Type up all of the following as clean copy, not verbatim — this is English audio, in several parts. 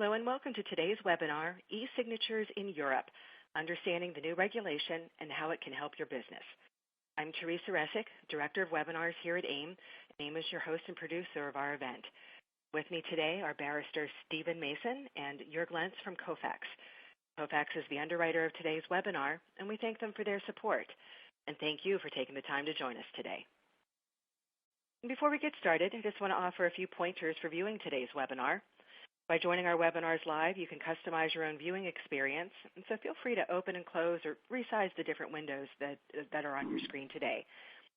Hello and welcome to today's webinar, E-Signatures in Europe, Understanding the New Regulation and How It Can Help Your Business. I'm Teresa Resick, Director of Webinars here at AIIM. AIIM is your host and producer of our event. With me today are Barrister Stephen Mason and Jörg Lenz from Kofax. Kofax is the underwriter of today's webinar, and we thank them for their support. And thank you for taking the time to join us today. Before we get started, I just want to offer a few pointers for viewing today's webinar. By joining our webinars live, you can customize your own viewing experience, and so feel free to open and close or resize the different windows that are on your screen today.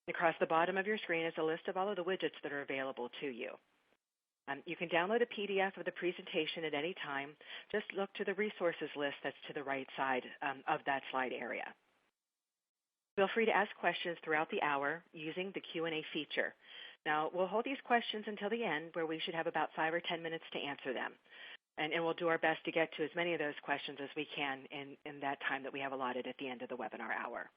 Across the bottom of your screen is a list of all of the widgets that are available to you. You can download a PDF of the presentation at any time. Just look to the resources list that's to the right side of that slide area. Feel free to ask questions throughout the hour using the Q&A feature. Now, we'll hold these questions until the end, where we should have about 5 or 10 minutes to answer them. And we'll do our best to get to as many of those questions as we can in that time that we have allotted at the end of the webinar hour.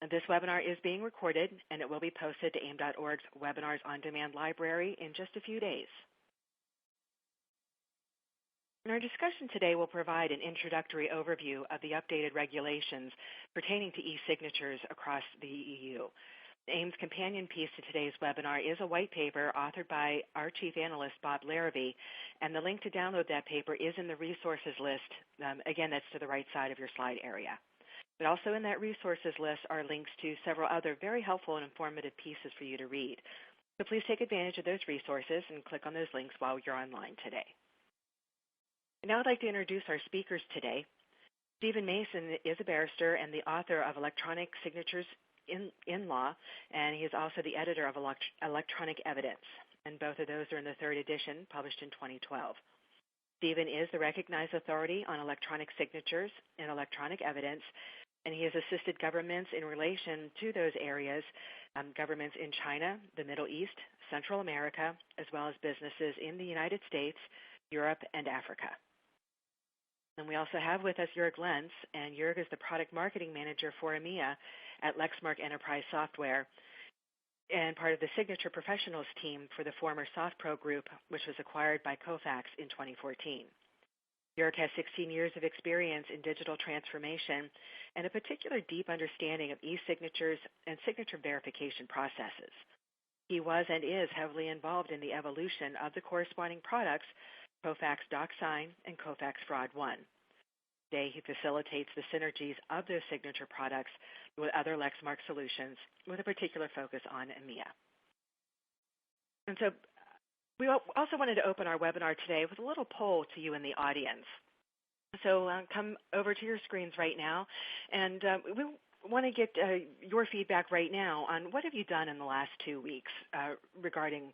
And this webinar is being recorded, and it will be posted to AIIM.org's Webinars On Demand library in just a few days. And our discussion today will provide an introductory overview of the updated regulations pertaining to e-signatures across the EU. AIIM's companion piece to today's webinar is a white paper authored by our chief analyst, Bob Larrabee, and the link to download that paper is in the resources list. Again, that's to the right side of your slide area. But also in that resources list are links to several other very helpful and informative pieces for you to read. So please take advantage of those resources and click on those links while you're online today. And now I'd like to introduce our speakers today. Stephen Mason is a barrister and the author of Electronic Signatures in Law, and he is also the editor of Electronic Evidence, and both of those are in the 3rd edition, published in 2012. Stephen is the recognized authority on electronic signatures and electronic evidence, and he has assisted governments in relation to those areas, governments in China, the Middle East, Central America, as well as businesses in the United States, Europe, and Africa. And we also have with us Jörg Lenz, and Jörg is the Product Marketing Manager for EMEA at Lexmark Enterprise Software and part of the Signature Professionals team for the former SoftPro Group, which was acquired by Kofax in 2014. Jörg has 16 years of experience in digital transformation and a particular deep understanding of e-signatures and signature verification processes. He was and is heavily involved in the evolution of the corresponding products, Kofax DocSign and Kofax Fraud One. Today, he facilitates the synergies of those signature products with other Lexmark solutions, with a particular focus on EMEA. And so we also wanted to open our webinar today with a little poll to you in the audience. So come over to your screens right now, and we want to get your feedback right now on what have you done in the last 2 weeks regarding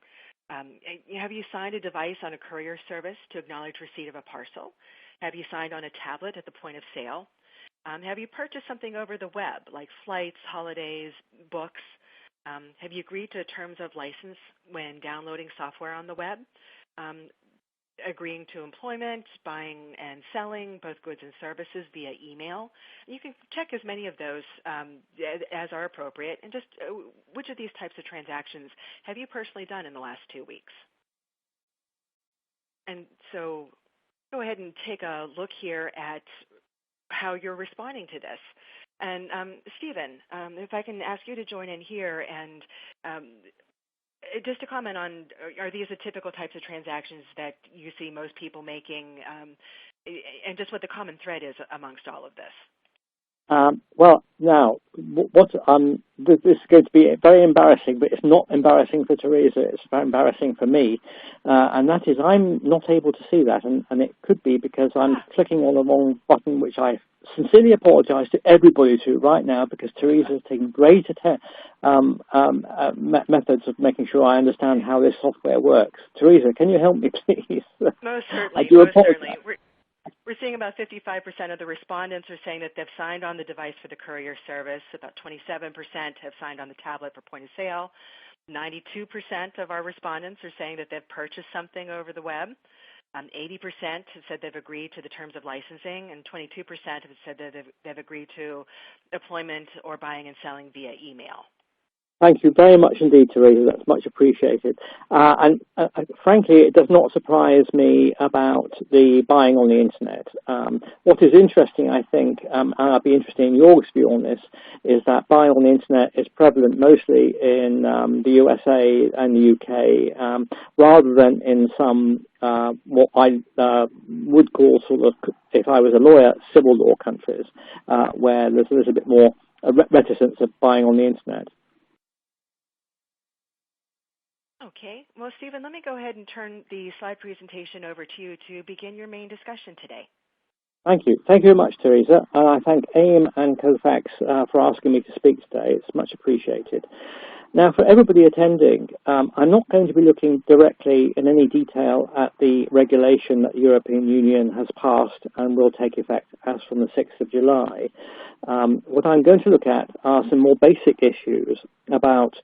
have you signed a device on a courier service to acknowledge receipt of a parcel? Have you signed on a tablet at the point of sale? Have you purchased something over the web, like flights, holidays, books? Have you agreed to terms of license when downloading software on the web? Agreeing to employment, buying and selling both goods and services via email? You can check as many of those as are appropriate, and just which of these types of transactions have you personally done in the last 2 weeks? And so go ahead and take a look here at how you're responding to this. And Stephen, if I can ask you to join in here and just to comment on, are these the typical types of transactions that you see most people making, and just what the common thread is amongst all of this? Well, now, this is going to be very embarrassing, but it's not embarrassing for Teresa, it's very embarrassing for me, and that is I'm not able to see that, and it could be because I'm clicking on the wrong button, which I sincerely apologize to everybody right now, because Teresa is taking great methods of making sure I understand how this software works. Teresa, can you help me, please? Most certainly. I do apologize. We're seeing about 55% of the respondents are saying that they've signed on the device for the courier service. About 27% have signed on the tablet for point of sale. 92% of our respondents are saying that they've purchased something over the web. 80% have said they've agreed to the terms of licensing, and 22% have said that they've agreed to deployment or buying and selling via email. Thank you very much indeed, Teresa. That's much appreciated. Frankly, it does not surprise me about the buying on the internet. What is interesting, I think, and I'd be interested in your view on this, is that buying on the internet is prevalent mostly in the USA and the UK, rather than in some what I would call sort of, if I was a lawyer, civil law countries, where there's a little bit more reticence of buying on the internet. Okay. Well, Stephen, let me go ahead and turn the slide presentation over to you to begin your main discussion today. Thank you. Thank you very much, Teresa. And I thank AIIM and Kofax for asking me to speak today. It's much appreciated. Now, for everybody attending, I'm not going to be looking directly in any detail at the regulation that the European Union has passed and will take effect as from the 6th of July. What I'm going to look at are some more basic issues about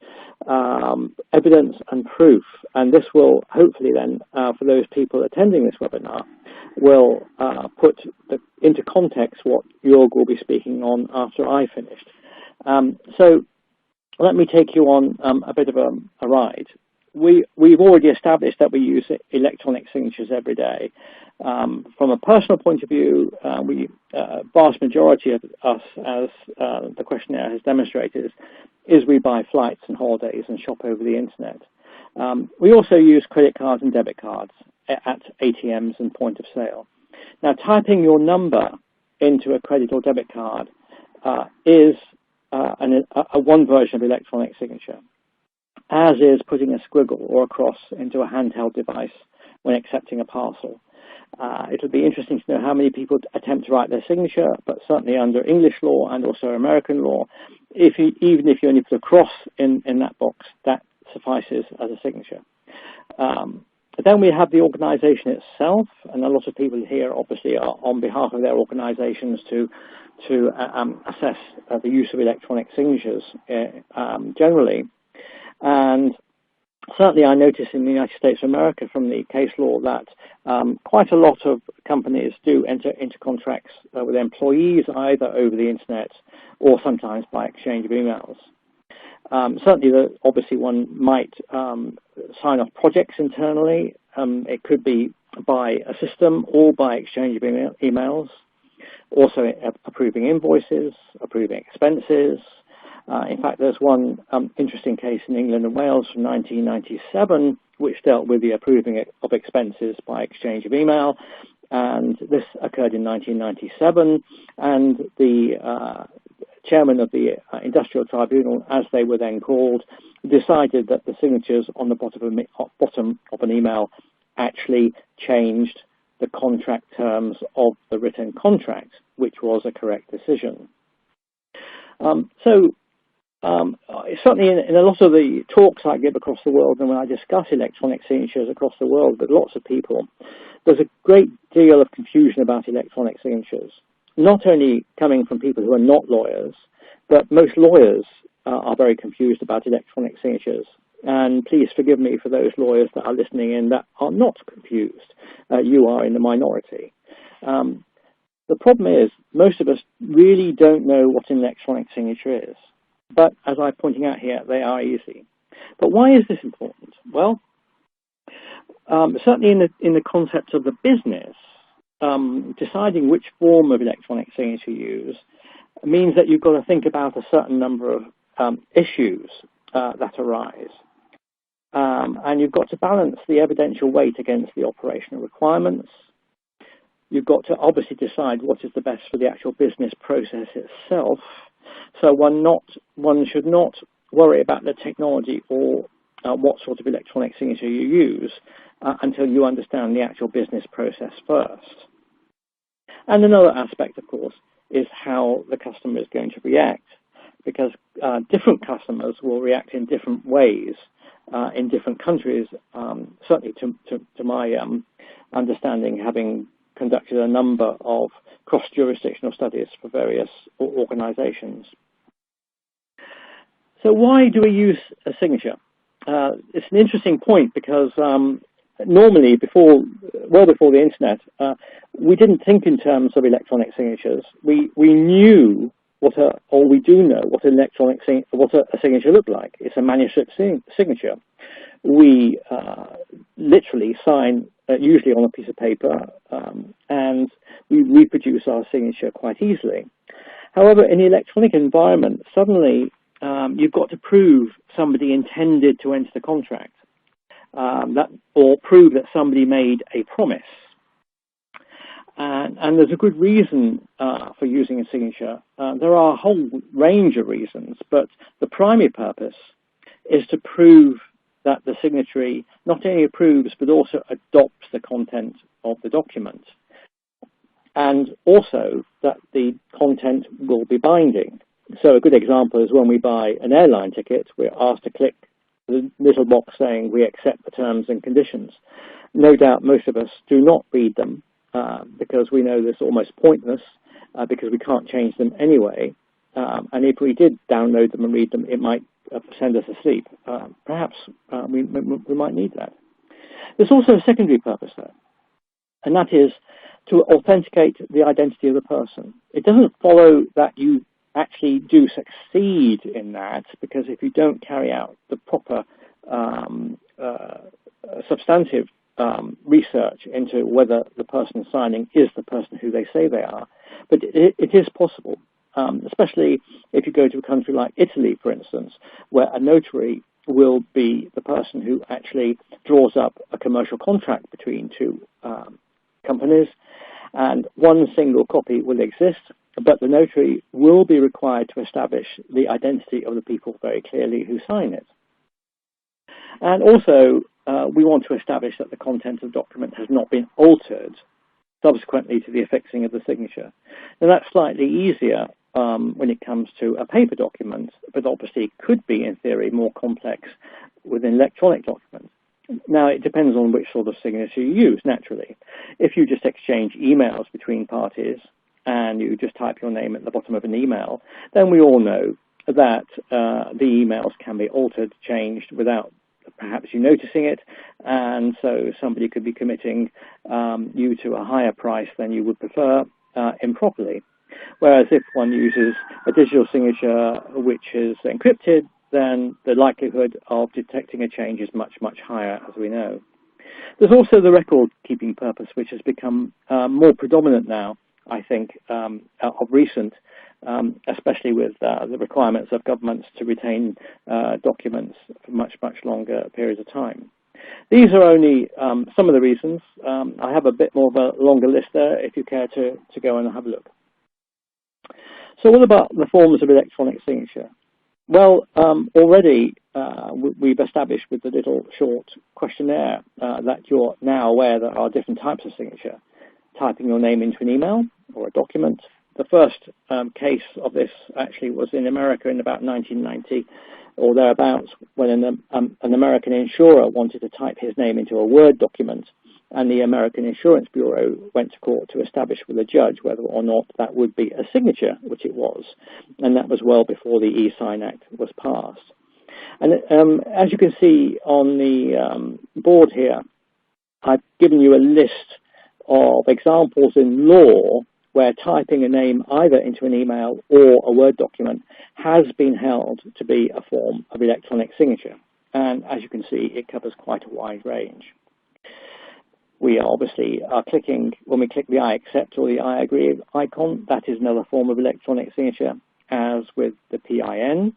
evidence and proof, and this will hopefully then, for those people attending this webinar, will put into context what Jörg will be speaking on after I finished. So let me take you on a bit of a ride. We've already established that we use electronic signatures every day. From a personal point of view, vast majority of us, as the questionnaire has demonstrated, is we buy flights and holidays and shop over the internet. We also use credit cards and debit cards at ATMs and point of sale. Now, typing your number into a credit or debit card is one version of electronic signature, as is putting a squiggle or a cross into a handheld device when accepting a parcel. It'll be interesting to know how many people attempt to write their signature, but certainly under English law and also American law, even if you only put a cross in that box, that suffices as a signature. Then we have the organization itself, and a lot of people here obviously are on behalf of their organizations to assess the use of electronic signatures generally. And certainly I notice in the United States of America from the case law that quite a lot of companies do enter into contracts with employees either over the internet or sometimes by exchange of emails. Certainly, obviously, one might sign off projects internally. It could be by a system or by exchange of emails. Also, approving invoices, approving expenses. In fact, there's one interesting case in England and Wales from 1997, which dealt with the approving of expenses by exchange of email. And this occurred in 1997, and the chairman of the Industrial Tribunal, as they were then called, decided that the signatures on the bottom of an email actually changed the contract terms of the written contract, which was a correct decision. Certainly in a lot of the talks I give across the world and when I discuss electronic signatures across the world with lots of people, there's a great deal of confusion about electronic signatures, not only coming from people who are not lawyers, but most lawyers are very confused about electronic signatures. And please forgive me for those lawyers that are listening in that are not confused. You are in the minority. The problem is most of us really don't know what an electronic signature is. But as I'm pointing out here, they are easy. But why is this important? Well, certainly in the concept of the business, deciding which form of electronic signature you use means that you've got to think about a certain number of issues that arise. And you've got to balance the evidential weight against the operational requirements. You've got to obviously decide what is the best for the actual business process itself. So one should not worry about the technology or what sort of electronic signature you use until you understand the actual business process first. And another aspect, of course, is how the customer is going to react, because different customers will react in different ways in different countries, certainly to my understanding, having conducted a number of cross-jurisdictional studies for various organizations. So why do we use a signature? It's an interesting point because normally, well before the internet, we didn't think in terms of electronic signatures. We knew or we do know what a signature looked like. It's a manuscript signature. We literally sign usually on a piece of paper, and we reproduce our signature quite easily. However, in the electronic environment, suddenly you've got to prove somebody intended to enter the contract, or prove that somebody made a promise. And there's a good reason for using a signature. There are a whole range of reasons, but the primary purpose is to prove that the signatory not only approves but also adopts the content of the document, and also that the content will be binding. So a good example is when we buy an airline ticket, we're asked to click the little box saying we accept the terms and conditions. No doubt most of us do not read them because we know this almost pointless because we can't change them anyway. And if we did download them and read them, it might send us asleep. Perhaps we might need that. There's also a secondary purpose though, and that is to authenticate the identity of the person. It doesn't follow that you actually do succeed in that, because if you don't carry out the proper substantive research into whether the person signing is the person who they say they are, but it is possible. Especially if you go to a country like Italy, for instance, where a notary will be the person who actually draws up a commercial contract between two companies, and one single copy will exist, but the notary will be required to establish the identity of the people very clearly who sign it. And also, we want to establish that the content of the document has not been altered subsequently to the affixing of the signature. Now that's slightly easier when it comes to a paper document, but obviously could be, in theory, more complex with an electronic document. Now, it depends on which sort of signature you use, naturally. If you just exchange emails between parties and you just type your name at the bottom of an email, then we all know that the emails can be altered, changed without perhaps you noticing it, and so somebody could be committing you to a higher price than you would prefer improperly. Whereas if one uses a digital signature which is encrypted, then the likelihood of detecting a change is much, much higher, as we know. There's also the record-keeping purpose, which has become more predominant now, I think, of recent, especially with the requirements of governments to retain documents for much, much longer periods of time. These are only some of the reasons. I have a bit more of a longer list there if you care to go and have a look. So what about the forms of electronic signature? Well, already we've established with the little short questionnaire that you're now aware there are different types of signature. Typing your name into an email or a document. The first case of this actually was in America in about 1990 or thereabouts, when an American insurer wanted to type his name into a Word document, and the American Insurance Bureau went to court to establish with a judge whether or not that would be a signature, which it was. And that was well before the e-Sign Act was passed. And as you can see on the board here, I've given you a list of examples in law where typing a name either into an email or a Word document has been held to be a form of electronic signature. And as you can see, it covers quite a wide range. We obviously are clicking, when we click the I accept or the I agree icon, that is another form of electronic signature, as with the PIN.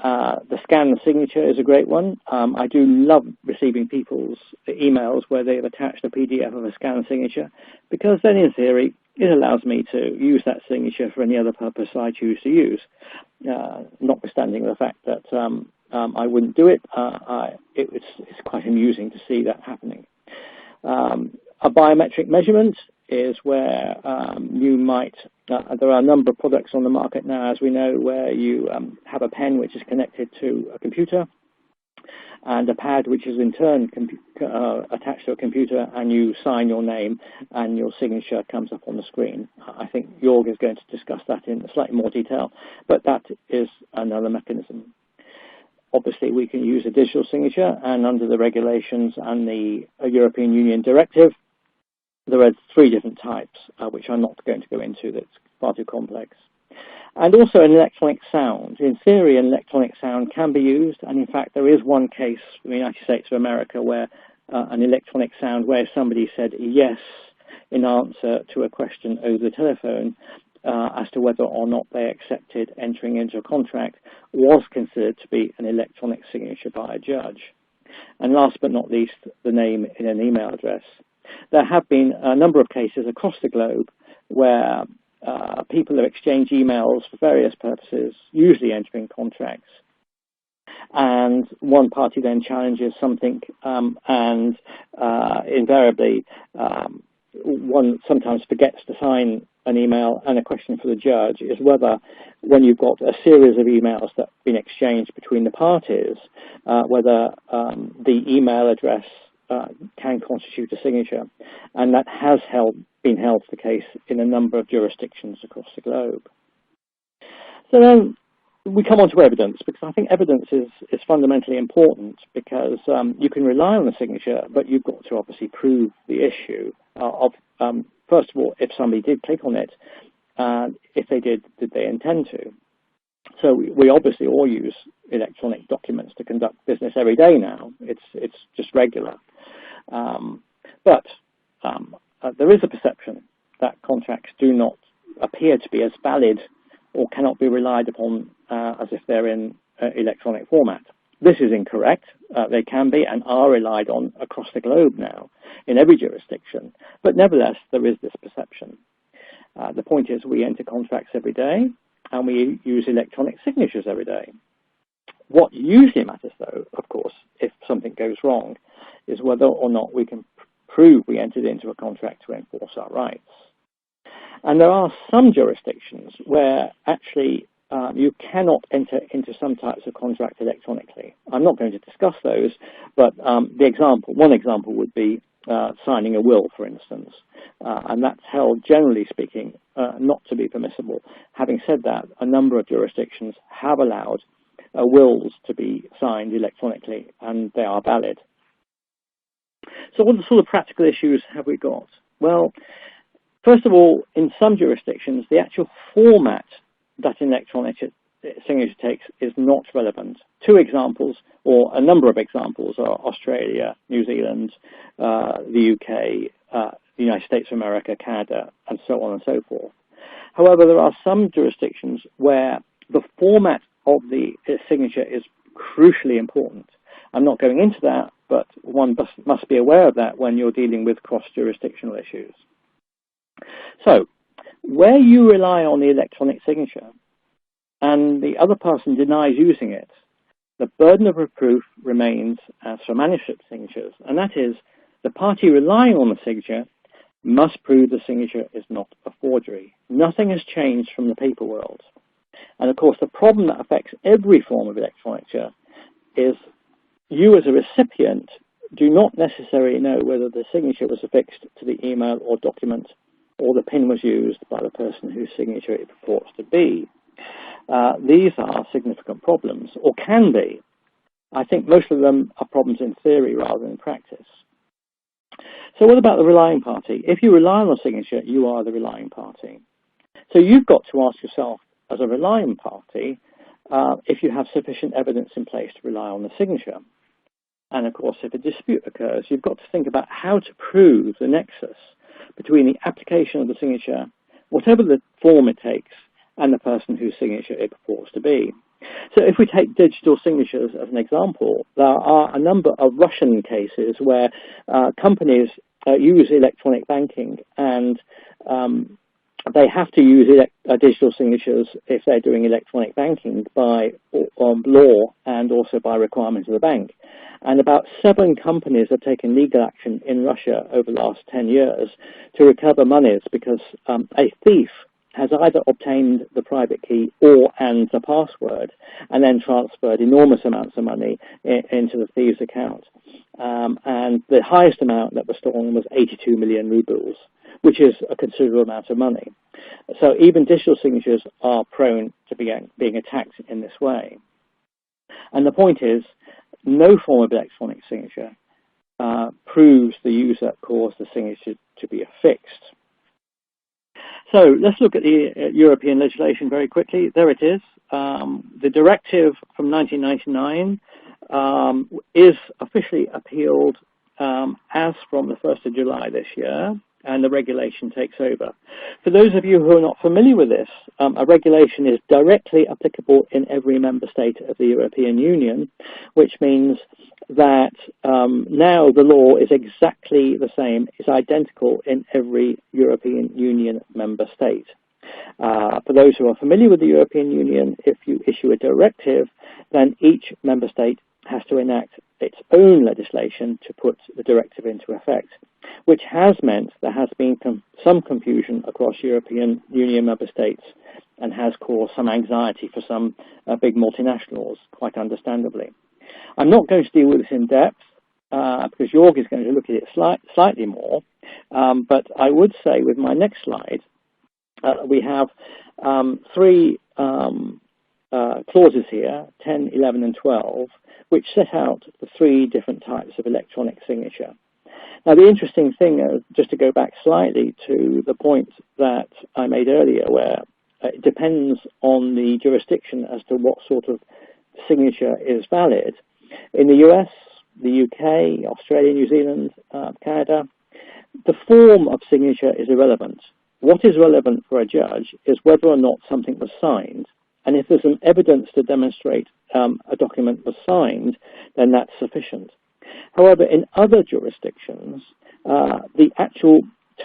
The scan signature is a great one. I do love receiving people's emails where they've attached a PDF of a scan signature, because then in theory it allows me to use that signature for any other purpose I choose to use, notwithstanding the fact that I wouldn't do it. It's quite amusing to see that happening. A biometric measurement is where you might, there are a number of products on the market now, as we know, where you have a pen which is connected to a computer and a pad which is in turn attached to a computer, and you sign your name and your signature comes up on the screen. I think Jorg is going to discuss that in slightly more detail, but that is another mechanism. Obviously, we can use a digital signature, and under the regulations and the European Union directive, there are 3 different types, which I'm not going to go into. That's far too complex. And also an electronic sound. In theory, an electronic sound can be used, and in fact there is one case in the United States of America where an electronic sound where somebody said yes in answer to a question over the telephone as to whether or not they accepted entering into a contract was considered to be an electronic signature by a judge. And last but not least, the name in an email address. There have been a number of cases across the globe where people have exchanged emails for various purposes, usually entering contracts. And one party then challenges something, and invariably one sometimes forgets to sign an email, and a question for the judge is whether, when you've got a series of emails that have been exchanged between the parties, whether the email address can constitute a signature. And that has been held the case in a number of jurisdictions across the globe. So then we come on to evidence, because I think evidence is fundamentally important, because you can rely on the signature, but you've got to obviously prove the issue of, first of all, if somebody did click on it, if they did they intend to? So we obviously all use electronic documents to conduct business every day now. It's just regular. But there is a perception that contracts do not appear to be as valid or cannot be relied upon as if they're in electronic format. This is incorrect. They can be and are relied on across the globe now in every jurisdiction. But nevertheless, there is this perception. The point is we enter contracts every day and we use electronic signatures every day. What usually matters, though, of course, if something goes wrong, is whether or not we can prove we entered into a contract to enforce our rights. And there are some jurisdictions where actually you cannot enter into some types of contract electronically. I'm not going to discuss those, but one example would be signing a will, for instance, and that's held, generally speaking, not to be permissible. Having said that, a number of jurisdictions have allowed wills to be signed electronically, and they are valid. So what sort of practical issues have we got? Well, first of all, in some jurisdictions, the actual format that an electronic signature takes is not relevant. Two examples, or a number of examples, are Australia, New Zealand, the UK, the United States of America, Canada, and so on and so forth. However, there are some jurisdictions where the format of the signature is crucially important. I'm not going into that, but one must be aware of that when you're dealing with cross-jurisdictional issues. So, where you rely on the electronic signature and the other person denies using it, the burden of proof remains as for manuscript signatures, and that is the party relying on the signature must prove the signature is not a forgery. Nothing has changed from the paper world. And of course, the problem that affects every form of electronic signature is you as a recipient do not necessarily know whether the signature was affixed to the email or document or the PIN was used by the person whose signature it purports to be. These are significant problems, or can be. I think most of them are problems in theory rather than practice. So what about the relying party? If you rely on a signature, you are the relying party. So you've got to ask yourself, as a relying party, if you have sufficient evidence in place to rely on the signature. And of course, if a dispute occurs, you've got to think about how to prove the nexus between the application of the signature, whatever the form it takes, and the person whose signature it purports to be. So if we take digital signatures as an example, there are a number of Russian cases where companies use electronic banking, and they have to use digital signatures if they're doing electronic banking by law and also by requirements of the bank. And about 7 companies have taken legal action in Russia over the last 10 years to recover monies because a thief has either obtained the private key and the password and then transferred enormous amounts of money into the thief's account. And the highest amount that was stolen was 82 million rubles, which is a considerable amount of money. So even digital signatures are prone to being attacked in this way. And the point is, no form of electronic signature proves the user caused the signature to be affixed. So let's look at the European legislation very quickly. There it is. The directive from 1999 is officially appealed as from the 1st of July this year, and the regulation takes over. For those of you who are not familiar with this, a regulation is directly applicable in every member state of the European Union, which means that now the law is exactly the same, is identical in every European Union member state. For those who are familiar with the European Union, if you issue a directive, then each member state has to enact its own legislation to put the directive into effect, which has meant there has been some confusion across European Union member states and has caused some anxiety for some big multinationals, quite understandably. I'm not going to deal with this in depth because Jörg is going to look at it slightly more, but I would say with my next slide, we have three clauses here, 10, 11 and 12, which set out the three different types of electronic signature. Now the interesting thing, just to go back slightly to the point that I made earlier, where it depends on the jurisdiction as to what sort of signature is valid. In the US, the UK, Australia, New Zealand, Canada, the form of signature is irrelevant. What is relevant for a judge is whether or not something was signed. And if there's an evidence to demonstrate a document was signed, then that's sufficient. However, in other jurisdictions, the actual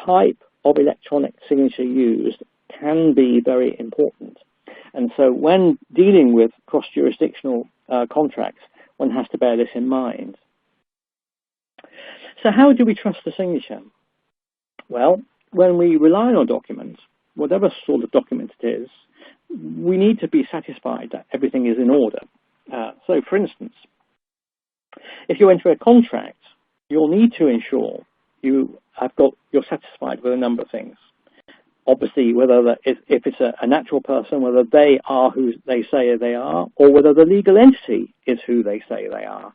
type of electronic signature used can be very important. And so when dealing with cross-jurisdictional contracts, one has to bear this in mind. So how do we trust the signature? Well, when we rely on documents, whatever sort of document it is, we need to be satisfied that everything is in order. So, for instance, if you enter a contract, you'll need to ensure you're satisfied with a number of things. Obviously, whether if it's a natural person, whether they are who they say they are, or whether the legal entity is who they say they are.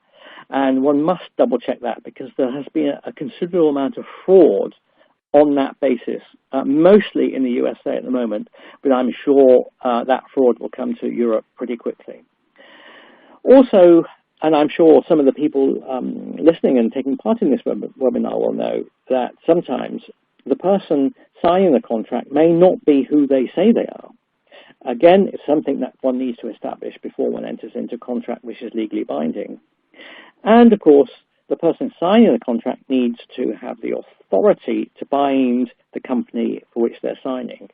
And one must double check that because there has been a considerable amount of fraud on that basis, mostly in the USA at the moment, but I'm sure that fraud will come to Europe pretty quickly. Also, and I'm sure some of the people listening and taking part in this webinar will know that sometimes the person signing the contract may not be who they say they are. Again, it's something that one needs to establish before one enters into a contract which is legally binding. And of course, the person signing the contract needs to have the authority to bind the company for which they're signing.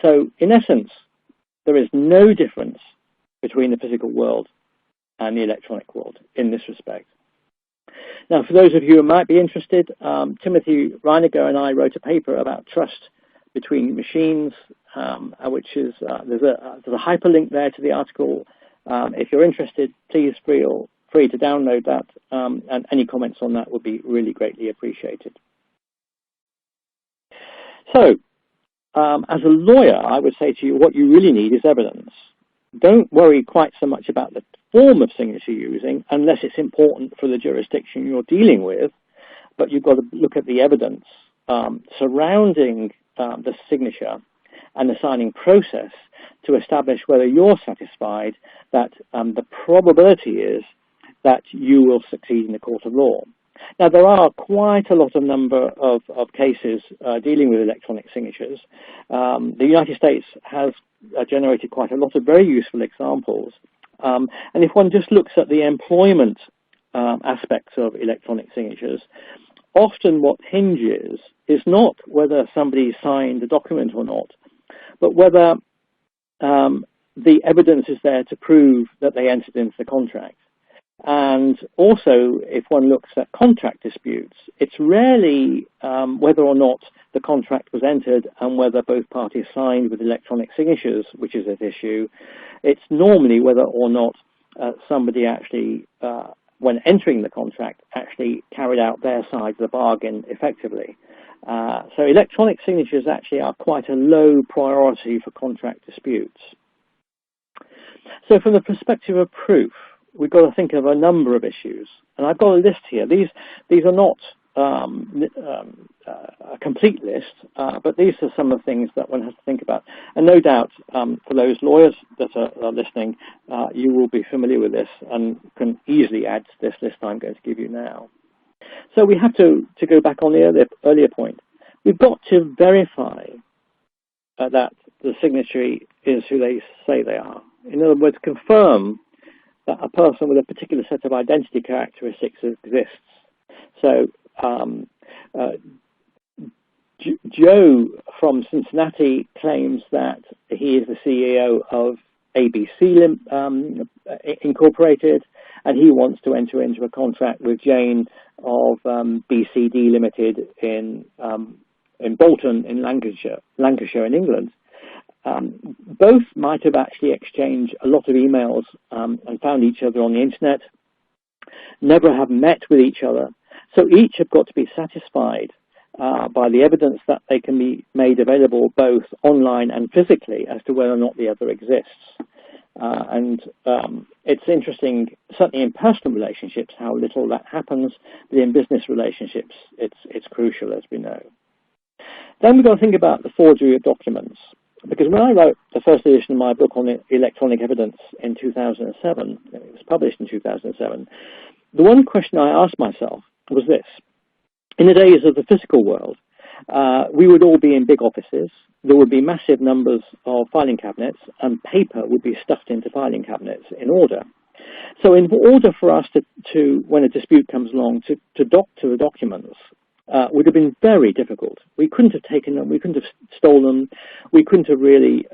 So, in essence, there is no difference between the physical world and the electronic world in this respect. Now, for those of you who might be interested, Timothy Reiniger and I wrote a paper about trust between machines, which is, there's a hyperlink there to the article. If you're interested, please feel free to download that, and any comments on that would be really greatly appreciated. So, as a lawyer, I would say to you, what you really need is evidence. Don't worry quite so much about the form of signature you're using, unless it's important for the jurisdiction you're dealing with, but you've got to look at the evidence surrounding the signature and the signing process to establish whether you're satisfied that the probability is that you will succeed in the court of law. Now, there are quite a lot of number of cases dealing with electronic signatures. The United States has generated quite a lot of very useful examples. And if one just looks at the employment aspects of electronic signatures, often what hinges is not whether somebody signed a document or not, but whether the evidence is there to prove that they entered into the contract. And also, if one looks at contract disputes, it's rarely whether or not the contract was entered and whether both parties signed with electronic signatures, which is at issue. It's normally whether or not somebody actually, when entering the contract, actually carried out their side of the bargain effectively. So electronic signatures actually are quite a low priority for contract disputes. So from the perspective of proof, we've got to think of a number of issues. And I've got a list here. These are not a complete list, but these are some of the things that one has to think about. And no doubt, for those lawyers that are listening, you will be familiar with this and can easily add to this list I'm going to give you now. So we have to go back on the earlier point. We've got to verify that the signatory is who they say they are. In other words, confirm that a person with a particular set of identity characteristics exists. So Joe from Cincinnati claims that he is the CEO of ABC Incorporated, and he wants to enter into a contract with Jane of BCD Limited in Bolton in Lancashire in England. Both might have actually exchanged a lot of emails and found each other on the internet, never have met with each other. So each have got to be satisfied by the evidence that they can be made available both online and physically as to whether or not the other exists. It's interesting, certainly in personal relationships, how little that happens, but in business relationships, it's crucial, as we know. Then we've got to think about the forgery of documents. Because when I wrote the first edition of my book on electronic evidence in 2007, it was published in 2007, the one question I asked myself was this. In the days of the physical world, we would all be in big offices. There would be massive numbers of filing cabinets, and paper would be stuffed into filing cabinets in order. So in order for us to when a dispute comes along, to doctor the documents, would have been very difficult. We couldn't have taken them, we couldn't have stolen them, we couldn't have really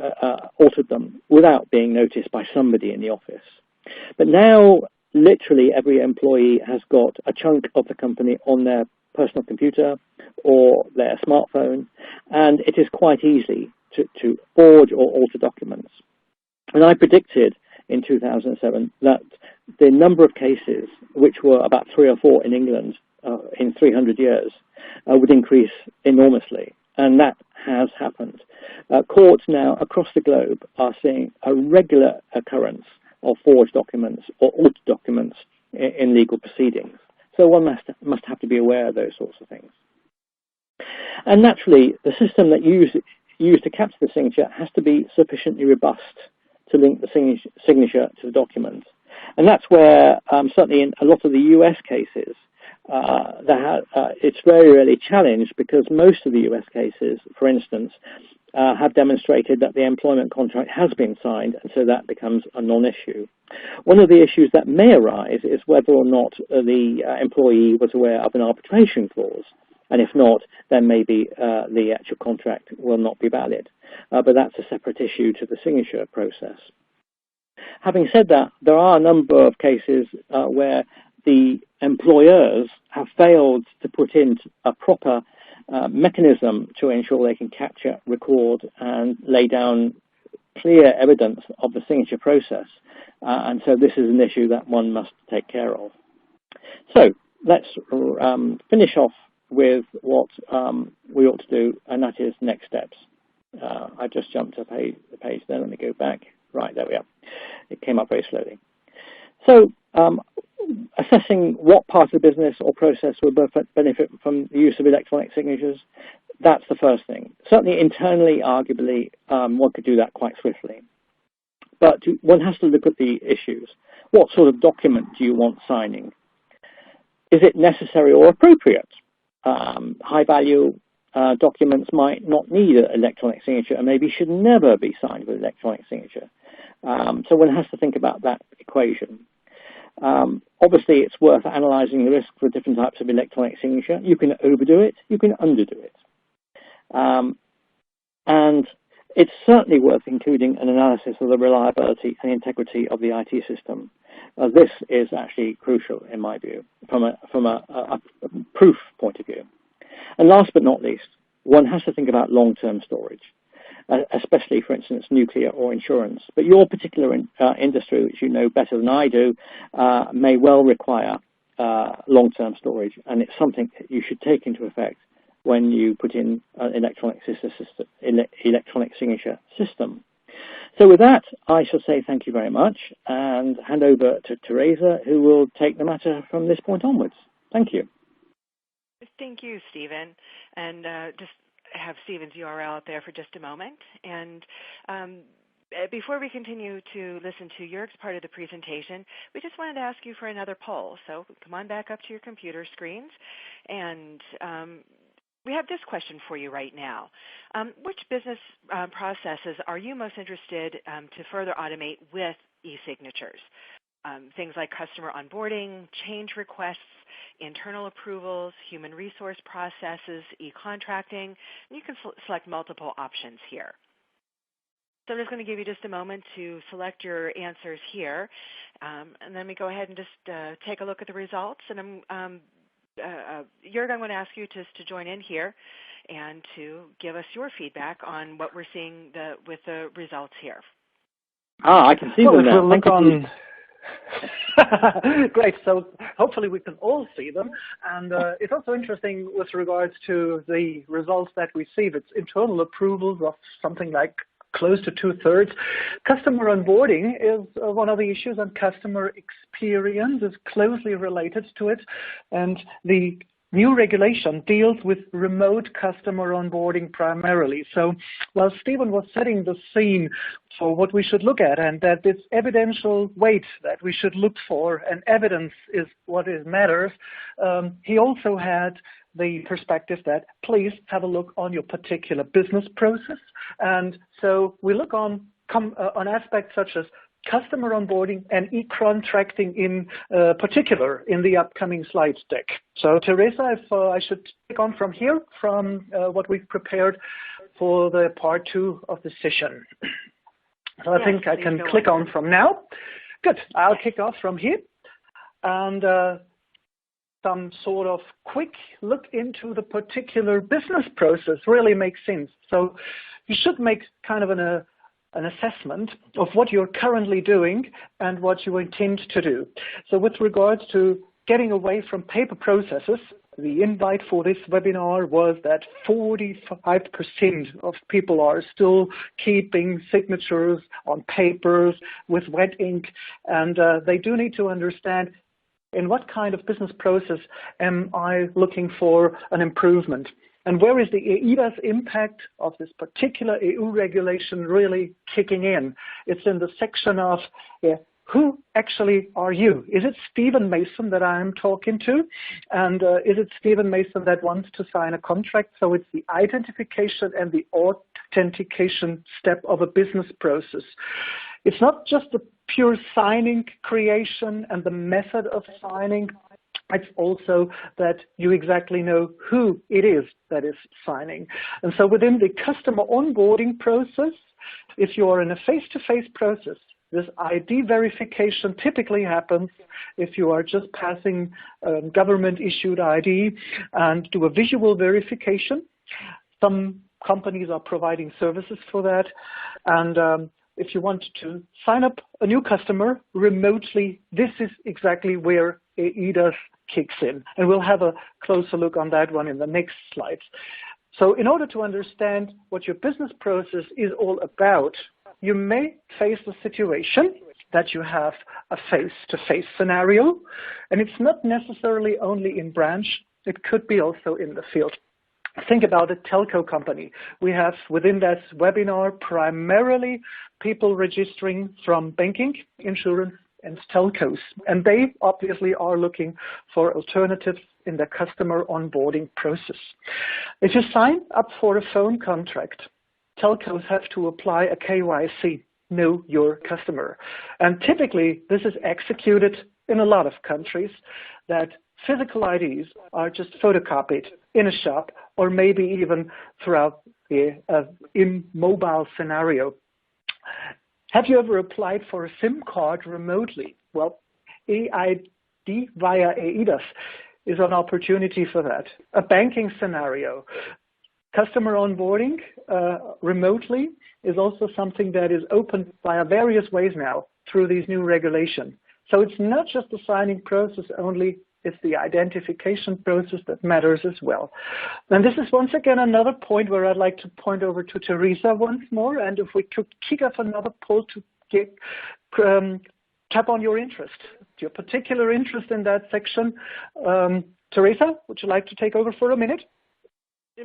altered them without being noticed by somebody in the office. But now, literally every employee has got a chunk of the company on their personal computer or their smartphone, and it is quite easy to forge or alter documents. And I predicted in 2007 that the number of cases, which were about 3 or 4 in England, in 300 years, would increase enormously, and that has happened. Courts now across the globe are seeing a regular occurrence of forged documents or altered documents in legal proceedings. So one must have to be aware of those sorts of things. And naturally, the system that you use to capture the signature has to be sufficiently robust to link the signature to the document. And that's where, certainly in a lot of the US cases, it's very rarely challenged, because most of the US cases, for instance, have demonstrated that the employment contract has been signed, and so that becomes a non-issue. One of the issues that may arise is whether or not the employee was aware of an arbitration clause, and if not, then maybe the actual contract will not be valid. But that's a separate issue to the signature process. Having said that, there are a number of cases where the employers have failed to put in a proper mechanism to ensure they can capture, record, and lay down clear evidence of the signature process. And so this is an issue that one must take care of. So let's finish off with what we ought to do, and that is next steps. I just jumped to the page there. Let me go back. Right, there we are. It came up very slowly. So assessing what part of the business or process will benefit from the use of electronic signatures, that's the first thing. Certainly internally, arguably, one could do that quite swiftly. But one has to look at the issues. What sort of document do you want signing? Is it necessary or appropriate? High-value documents might not need an electronic signature and maybe should never be signed with electronic signature. So one has to think about that equation. Obviously, it's worth analysing the risk for different types of electronic signature. You can overdo it, you can underdo it. And it's certainly worth including an analysis of the reliability and integrity of the IT system. This is actually crucial, in my view, from a proof point of view. And last but not least, one has to think about long-term storage, especially, for instance, nuclear or insurance. But your particular industry, which you know better than I do, may well require long-term storage, and it's something that you should take into effect when you put in an electronic signature system. So with that, I shall say thank you very much and hand over to Teresa, who will take the matter from this point onwards. Thank you. Thank you, Stephen. And just have Stephen's URL out there for just a moment. And before we continue to listen to Jörg's part of the presentation, we just wanted to ask you for another poll. So come on back up to your computer screens. And we have this question for you right now. Which business processes are you most interested to further automate with e-signatures? Things like customer onboarding, change requests, internal approvals, human resource processes, e-contracting. You can select multiple options here. So I'm just going to give you just a moment to select your answers here, and then we go ahead and just take a look at the results. And Jörg, I'm going to ask you just to join in here and to give us your feedback on what we're seeing with the results here. I can see them now. Look on. Great. So hopefully we can all see them. And it's also interesting with regards to the results that we see. It's internal approvals of something like close to 2/3. Customer onboarding is one of the issues, and customer experience is closely related to it. And the new regulation deals with remote customer onboarding primarily. So while Stephen was setting the scene for what we should look at, and that this evidential weight that we should look for, and evidence is what it matters, he also had the perspective that please have a look on your particular business process. And so we look on aspects such as customer onboarding and e-contracting in particular in the upcoming slides deck. So Teresa, if I should take on from here, from what we've prepared for the part 2 of the session. So I think I can click on from now. Good, I'll kick off from here. And some sort of quick look into the particular business process really makes sense. So you should make kind of an assessment of what you're currently doing and what you intend to do. So with regards to getting away from paper processes, the invite for this webinar was that 45% of people are still keeping signatures on papers with wet ink, and they do need to understand in what kind of business process am I looking for an improvement? And where is the eIDAS impact of this particular EU regulation really kicking in? It's in the section of who actually are you? Is it Stephen Mason that I'm talking to? And is it Stephen Mason that wants to sign a contract? So it's the identification and the authentication step of a business process. It's not just the pure signing creation and the method of signing. It's also that you exactly know who it is that is signing. And so within the customer onboarding process, if you are in a face-to-face process, this ID verification typically happens if you are just passing government-issued ID and do a visual verification. Some companies are providing services for that. And if you want to sign up a new customer remotely, this is exactly where eIDAS kicks in. And we'll have a closer look on that one in the next slides. So in order to understand what your business process is all about, you may face the situation that you have a face-to-face scenario. And it's not necessarily only in branch. It could be also in the field. Think about a telco company. We have within that webinar primarily people registering from banking, insurance, and telcos. And they obviously are looking for alternatives in the customer onboarding process. If you sign up for a phone contract, telcos have to apply a KYC, know your customer. And typically this is executed in a lot of countries that physical IDs are just photocopied in a shop or maybe even throughout the in-mobile scenario. Have you ever applied for a SIM card remotely? Well, eID via eIDAS is an opportunity for that. A banking scenario. Customer onboarding remotely is also something that is open via various ways now through these new regulations. So it's not just the signing process only, it's the identification process that matters as well. And this is once again another point where I'd like to point over to Teresa once more. And if we could kick off another poll to get, tap on your interest, your particular interest in that section. Teresa, would you like to take over for a minute?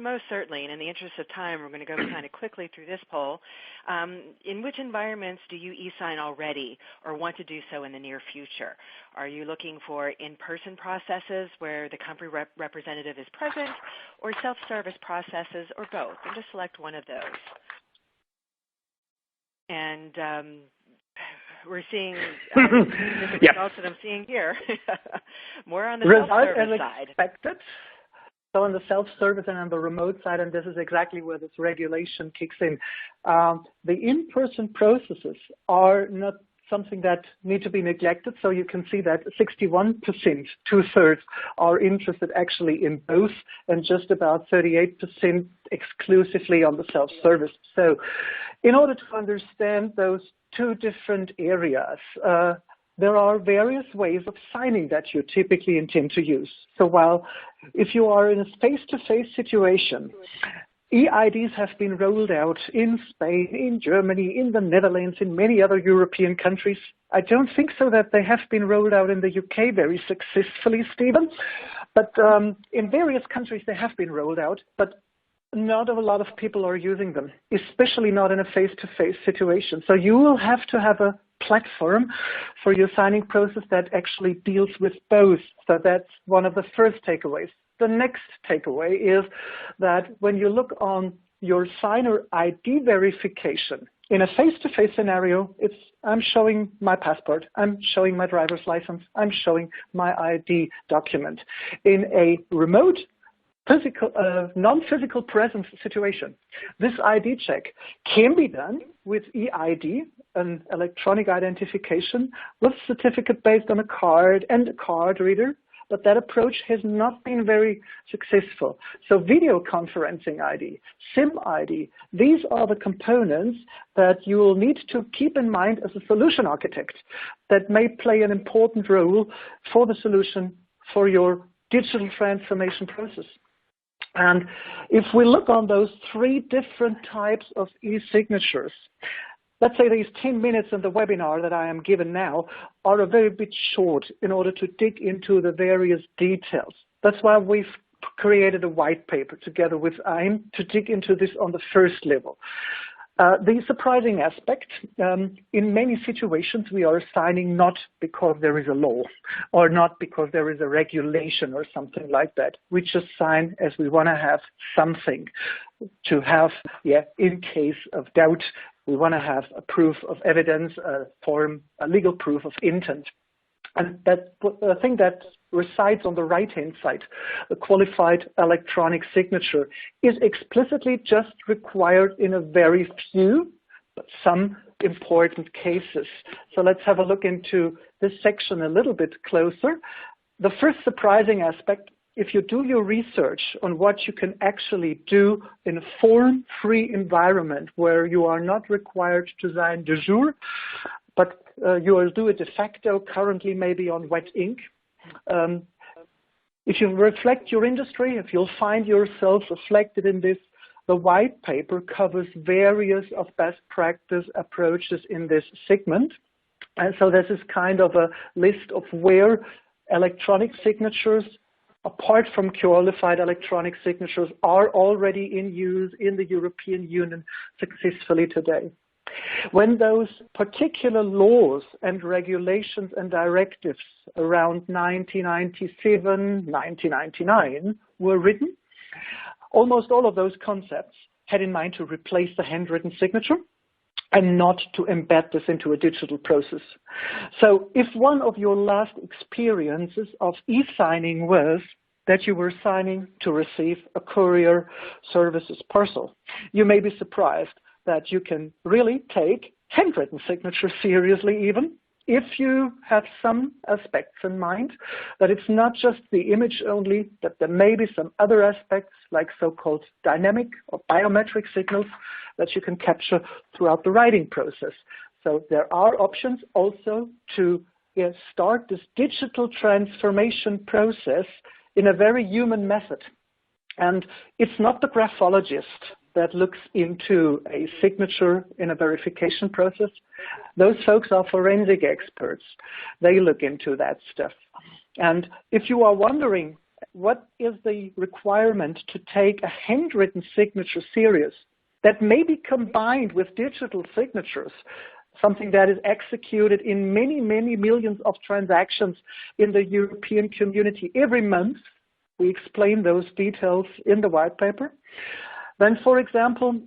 Most certainly, and in the interest of time, we're going to go kind of quickly through this poll. In which environments do you e-sign already or want to do so in the near future? Are you looking for in-person processes where the company representative is present, or self-service processes, or both? And just select one of those. And we're seeing the results that I'm seeing here. More on the self-service side. Expected. So on the self-service and on the remote side, and this is exactly where this regulation kicks in, the in-person processes are not something that need to be neglected. So you can see that 61%, 2/3, are interested actually in both, and just about 38% exclusively on the self-service. So in order to understand those two different areas, there are various ways of signing that you typically intend to use. So while if you are in a face-to-face situation, eIDAS have been rolled out in Spain, in Germany, in the Netherlands, in many other European countries. I don't think so that they have been rolled out in the UK very successfully, Stephen. But in various countries they have been rolled out, but not a lot of people are using them, especially not in a face-to-face situation. So you will have to have a platform for your signing process that actually deals with both. So that's one of the first takeaways. The next takeaway is that when you look on your signer ID verification, in a face-to-face scenario, I'm showing my passport, I'm showing my driver's license, I'm showing my ID document. In a remote non-physical presence situation, this ID check can be done with eID, an electronic identification with certificate based on a card and a card reader, but that approach has not been very successful. So video conferencing ID, SIM ID, these are the components that you will need to keep in mind as a solution architect that may play an important role for the solution for your digital transformation process. And if we look on those three different types of e-signatures, let's say these 10 minutes in the webinar that I am given now are a very bit short in order to dig into the various details. That's why we've created a white paper together with AIIM to dig into this on the first level. The surprising aspect, in many situations we are signing not because there is a law or not because there is a regulation or something like that. We just sign as we want to have something to have, in case of doubt. We want to have a proof of evidence, a legal proof of intent. And that the thing that resides on the right-hand side, the qualified electronic signature, is explicitly just required in a very few, but some important cases. So let's have a look into this section a little bit closer. The first surprising aspect, if you do your research on what you can actually do in a form-free environment where you are not required to sign de jure, but you will do it de facto, currently maybe on wet ink. If you reflect your industry, if you'll find yourself reflected in this, the white paper covers various of best practice approaches in this segment. And so this is kind of a list of where electronic signatures, apart from qualified electronic signatures, are already in use in the European Union successfully today. When those particular laws and regulations and directives around 1997, 1999 were written, almost all of those concepts had in mind to replace the handwritten signature and not to embed this into a digital process. So if one of your last experiences of e-signing was that you were signing to receive a courier services parcel, you may be surprised that you can really take handwritten signature seriously, even if you have some aspects in mind, that it's not just the image only, that there may be some other aspects like so-called dynamic or biometric signals that you can capture throughout the writing process. So there are options also to start this digital transformation process in a very human method. And it's not the graphologist that looks into a signature in a verification process. Those folks are forensic experts. They look into that stuff. And if you are wondering, what is the requirement to take a handwritten signature serious that may be combined with digital signatures, something that is executed in many, many millions of transactions in the European community every month. We explain those details in the white paper. Then, for example,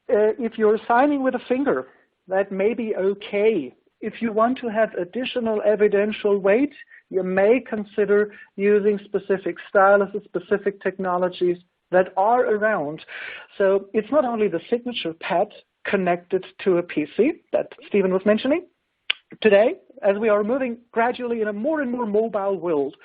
if you're signing with a finger, that may be okay. If you want to have additional evidential weight, you may consider using specific styluses, specific technologies that are around. So it's not only the signature pad connected to a PC that Stephen was mentioning. Today, as we are moving gradually in a more and more mobile world,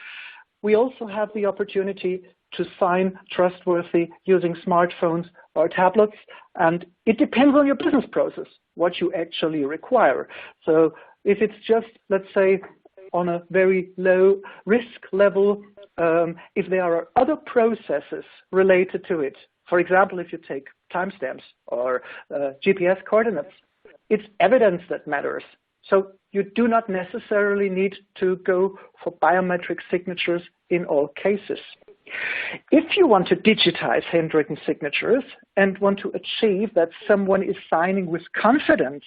we also have the opportunity to sign trustworthy using smartphones or tablets, and it depends on your business process, what you actually require. So if it's just, let's say, on a very low risk level, if there are other processes related to it, for example, if you take timestamps or GPS coordinates, it's evidence that matters. So you do not necessarily need to go for biometric signatures in all cases. If you want to digitize handwritten signatures and want to achieve that someone is signing with confidence,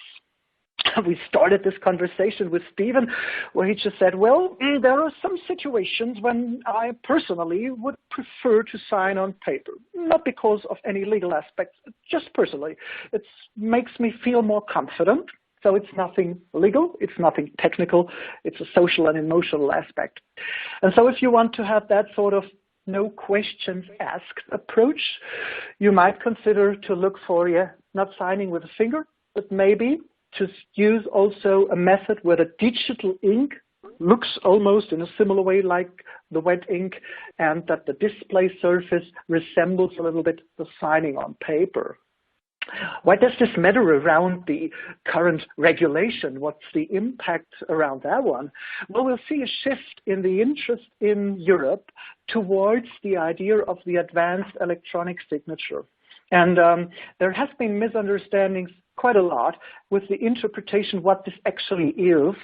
we started this conversation with Stephen where he just said, well, there are some situations when I personally would prefer to sign on paper, not because of any legal aspects, just personally. It makes me feel more confident. So it's nothing legal, it's nothing technical, it's a social and emotional aspect. And so if you want to have that sort of no questions asked approach, you might consider to look for, not signing with a finger, but maybe to use also a method where the digital ink looks almost in a similar way like the wet ink, and that the display surface resembles a little bit the signing on paper. Why does this matter around the current regulation? What's the impact around that one? Well, we'll see a shift in the interest in Europe towards the idea of the advanced electronic signature. And there has been misunderstandings quite a lot with the interpretation what this actually is.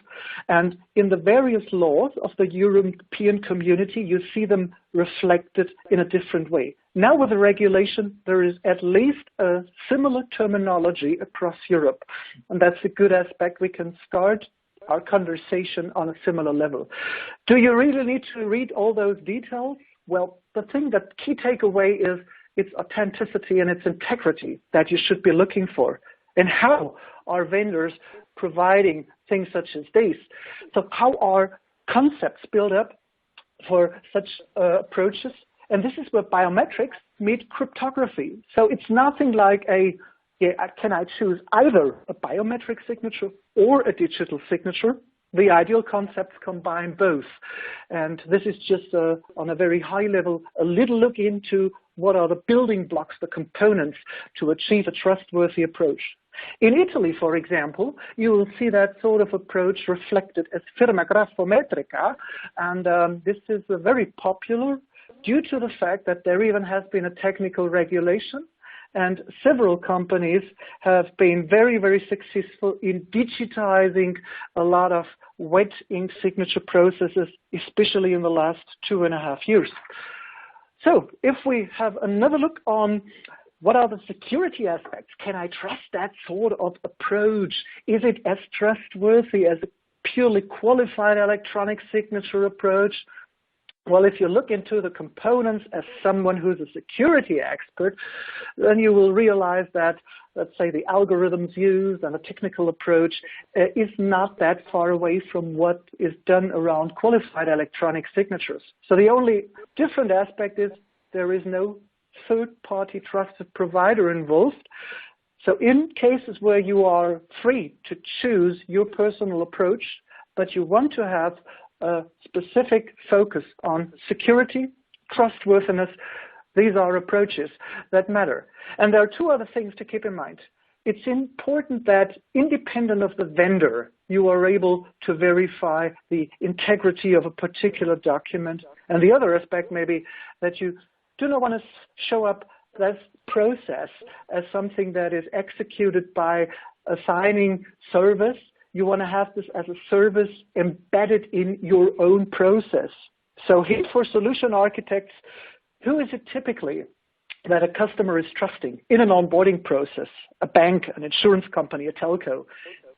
And in the various laws of the European community, you see them reflected in a different way. Now with the regulation, there is at least a similar terminology across Europe. And that's a good aspect. We can start our conversation on a similar level. Do you really need to read all those details? Well, the key takeaway is its authenticity and its integrity that you should be looking for. And how are vendors providing things such as these? So how are concepts built up for such approaches? And this is where biometrics meet cryptography. So it's nothing like can I choose either a biometric signature or a digital signature? The ideal concepts combine both. And this is just on a very high level, a little look into what are the building blocks, the components to achieve a trustworthy approach. In Italy, for example, you will see that sort of approach reflected as firma graphometrica, and this is very popular due to the fact that there even has been a technical regulation, and several companies have been very, very successful in digitizing a lot of wet ink signature processes, especially in the last 2.5 years. So if we have another look on what are the security aspects, can I trust that sort of approach? Is it as trustworthy as a purely qualified electronic signature approach? Well, if you look into the components as someone who's a security expert, then you will realize that, let's say, the algorithms used and the technical approach is not that far away from what is done around qualified electronic signatures. So the only different aspect is there is no third-party trusted provider involved. So in cases where you are free to choose your personal approach, but you want to have a specific focus on security, trustworthiness, these are approaches that matter. And there are two other things to keep in mind. It's important that independent of the vendor, you are able to verify the integrity of a particular document. And the other aspect may be that you do not want to show up this process as something that is executed by a signing service. You want to have this as a service embedded in your own process. So here for solution architects, who is it typically that a customer is trusting in an onboarding process? A bank, an insurance company, a telco.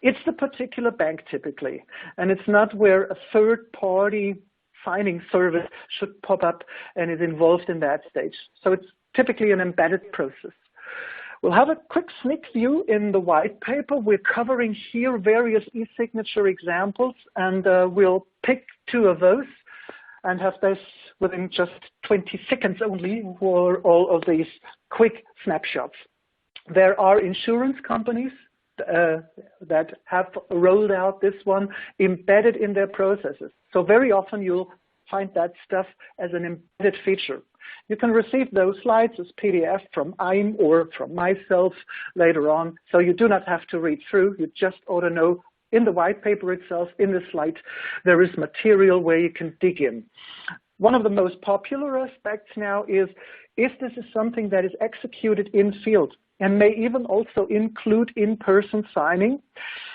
It's the particular bank typically, and it's not where a third-party signing service should pop up and is involved in that stage. So it's typically an embedded process. We'll have a quick sneak view in the white paper. We're covering here various e-signature examples, and we'll pick two of those and have this within just 20 seconds only for all of these quick snapshots. There are insurance companies that have rolled out this one embedded in their processes. So very often you'll find that stuff as an embedded feature. You can receive those slides as PDF from AIIM or from myself later on, so you do not have to read through. You just ought to know in the white paper itself, in the slide, there is material where you can dig in. One of the most popular aspects now is if this is something that is executed in field and may even also include in-person signing,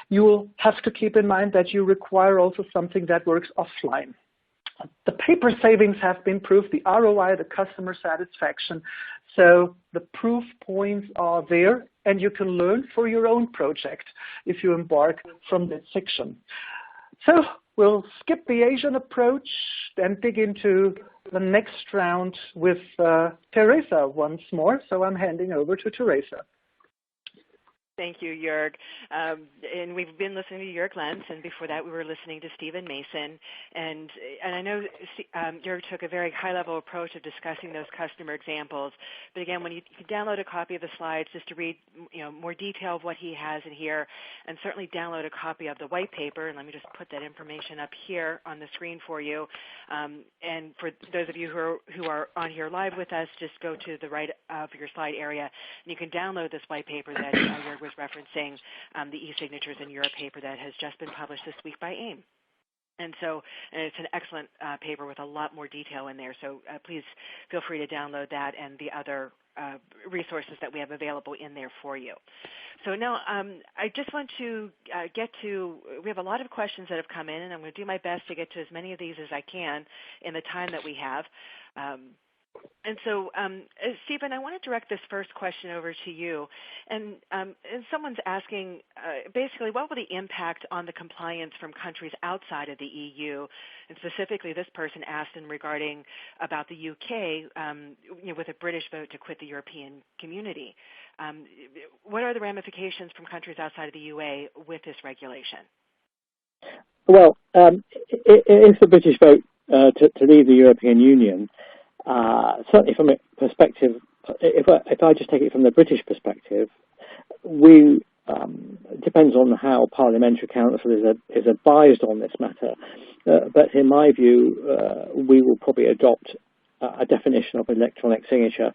you will have to keep in mind that you require also something that works offline. The paper savings have been proved, the ROI, the customer satisfaction. So the proof points are there, and you can learn for your own project if you embark from that section. So we'll skip the Asian approach and dig into the next round with Teresa once more. So I'm handing over to Teresa. Thank you, Jörg. And we've been listening to Jörg Lenz, and before that we were listening to Stephen Mason. And I know Jörg took a very high-level approach of discussing those customer examples. But again, when you can download a copy of the slides just to read more detail of what he has in here, and certainly download a copy of the white paper. And let me just put that information up here on the screen for you. And for those of you who are on here live with us, just go to the right of your slide area, and you can download this white paper that Jörg was referencing, the e-signatures in Europe paper that has just been published this week by AIIM. And it's an excellent paper with a lot more detail in there. So please feel free to download that and the other resources that we have available in there for you. So now I just want to we have a lot of questions that have come in, and I'm going to do my best to get to as many of these as I can in the time that we have. And so, Stephen, I want to direct this first question over to you. And someone's asking, basically, what will the impact on the compliance from countries outside of the EU? And specifically, this person asked regarding about the UK, with a British vote to quit the European community. What are the ramifications from countries outside of the UA with this regulation? Well, if the British vote to leave the European Union, certainly from a perspective, if I just take it from the British perspective, depends on how Parliamentary Council is advised on this matter. But in my view, we will probably adopt a definition of electronic signature,